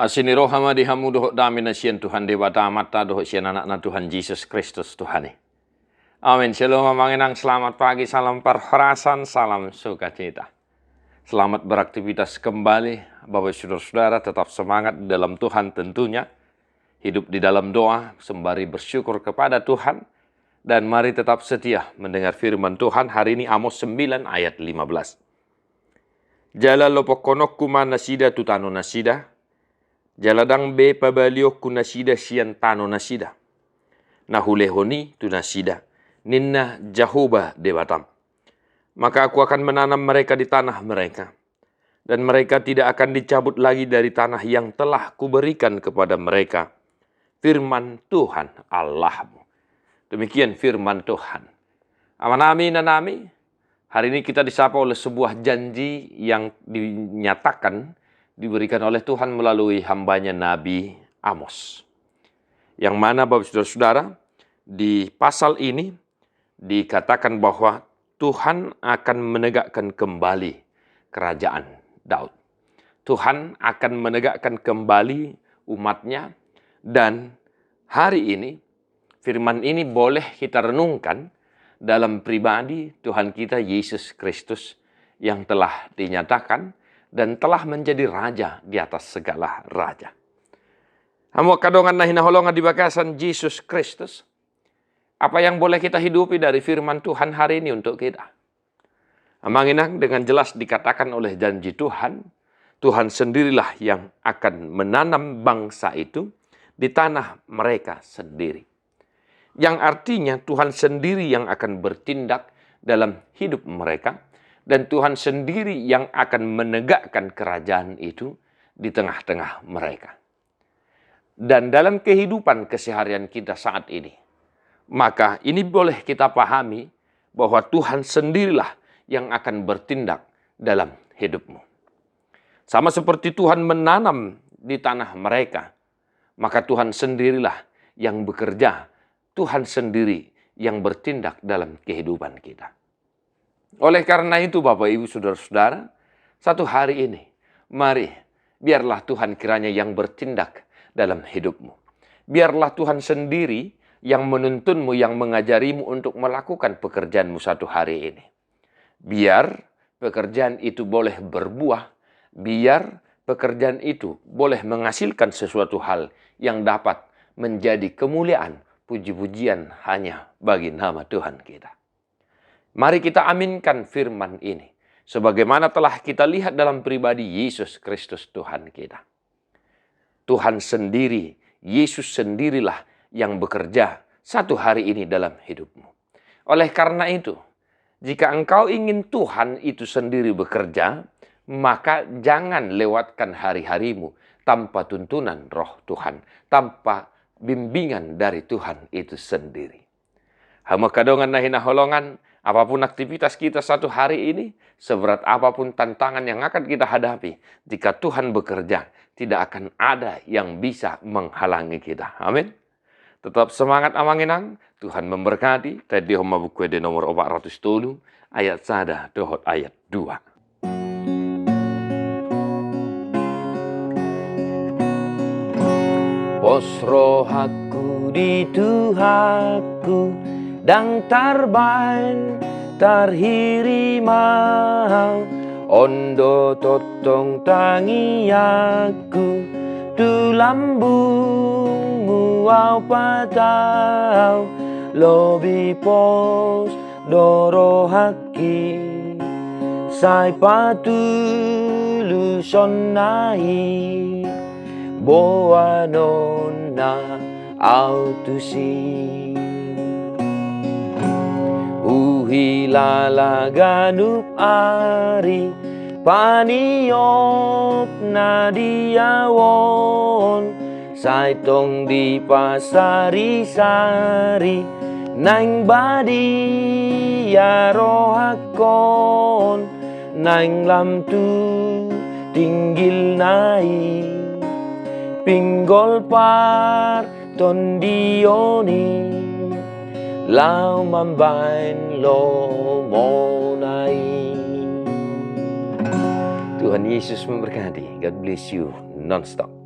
Asini rohama dihamu dohok dami na siyan Tuhan debata mata dohok siyan anak na Tuhan Yesus Kristus Tuhan. Amin. Shalom manginang, selamat pagi, salam perharasan, salam sukacita. Selamat beraktivitas kembali, Bapak Saudara-saudara, tetap semangat dalam Tuhan tentunya. Hidup di dalam doa, sembari bersyukur kepada Tuhan. Dan mari tetap setia mendengar firman Tuhan. Hari ini Amos 9 ayat 15. Jala lopokonok kuma nasida tutano nasida. Jaladang be pabaliok ku nasida sian tano nasida. Nahulehoni tu nasida. Ninna Jahoba dewatam. Maka aku akan menanam mereka di tanah mereka. Dan mereka tidak akan dicabut lagi dari tanah yang telah kuberikan kepada mereka. Firman Tuhan Allahmu. Demikian firman Tuhan. Amanami nanami. Hari ini kita disapa oleh sebuah janji yang dinyatakan, diberikan oleh Tuhan melalui hambanya Nabi Amos. Yang mana Bapak Saudara-saudara, di pasal ini dikatakan bahwa Tuhan akan menegakkan kembali kerajaan Daud. Tuhan akan menegakkan kembali umatnya, dan hari ini firman ini boleh kita renungkan dalam pribadi Tuhan kita Yesus Kristus yang telah dinyatakan dan telah menjadi raja di atas segala raja. Hamu kadongan na hinaholongan di bakasan Yesus Kristus. Apa yang boleh kita hidupi dari firman Tuhan hari ini untuk kita? Amanginang, dengan jelas dikatakan oleh janji Tuhan, Tuhan sendirilah yang akan menanam bangsa itu di tanah mereka sendiri. Yang artinya Tuhan sendiri yang akan bertindak dalam hidup mereka, dan Tuhan sendiri yang akan menegakkan kerajaan itu di tengah-tengah mereka. Dan dalam kehidupan keseharian kita saat ini, maka ini boleh kita pahami bahwa Tuhan sendirilah yang akan bertindak dalam hidupmu. Sama seperti Tuhan menanam di tanah mereka, maka Tuhan sendirilah yang bekerja, Tuhan sendiri yang bertindak dalam kehidupan kita. Oleh karena itu Bapak Ibu Saudara-saudara, satu hari ini, mari biarlah Tuhan kiranya yang bertindak dalam hidupmu. Biarlah Tuhan sendiri yang menuntunmu, yang mengajarimu untuk melakukan pekerjaanmu satu hari ini. Biar pekerjaan itu boleh berbuah, biar pekerjaan itu boleh menghasilkan sesuatu hal yang dapat menjadi kemuliaan, puji-pujian hanya bagi nama Tuhan kita. Mari kita aminkan firman ini, sebagaimana telah kita lihat dalam pribadi Yesus Kristus Tuhan kita. Tuhan sendiri, Yesus sendirilah yang bekerja satu hari ini dalam hidupmu. Oleh karena itu, jika engkau ingin Tuhan itu sendiri bekerja, maka jangan lewatkan hari-harimu tanpa tuntunan Roh Tuhan, tanpa bimbingan dari Tuhan itu sendiri. Hama kadongan nahina holongan, apapun aktivitas kita satu hari ini, seberat apapun tantangan yang akan kita hadapi, jika Tuhan bekerja, tidak akan ada yang bisa menghalangi kita. Amin. Tetap semangat amanginang, Tuhan memberkati. Tadi homa buku de nomor 407, ayat sada dohot ayat 2. Pos rohaku di Tuhanku, dang tarbain tarhirimau, ondo totong tangi aku, tu lambungmu au patau, lobi pos dorohaki, sai patulu sonai, boa nona autusi. Uhilala ganup ari, paniop na diawon, saitong di pasari-sari, nang badi ya rohakon, nang lamtu tinggil nai, pinggol par tondioni, lau mambain lo monai. Tuhan Yesus memberkati. God bless you non-stop.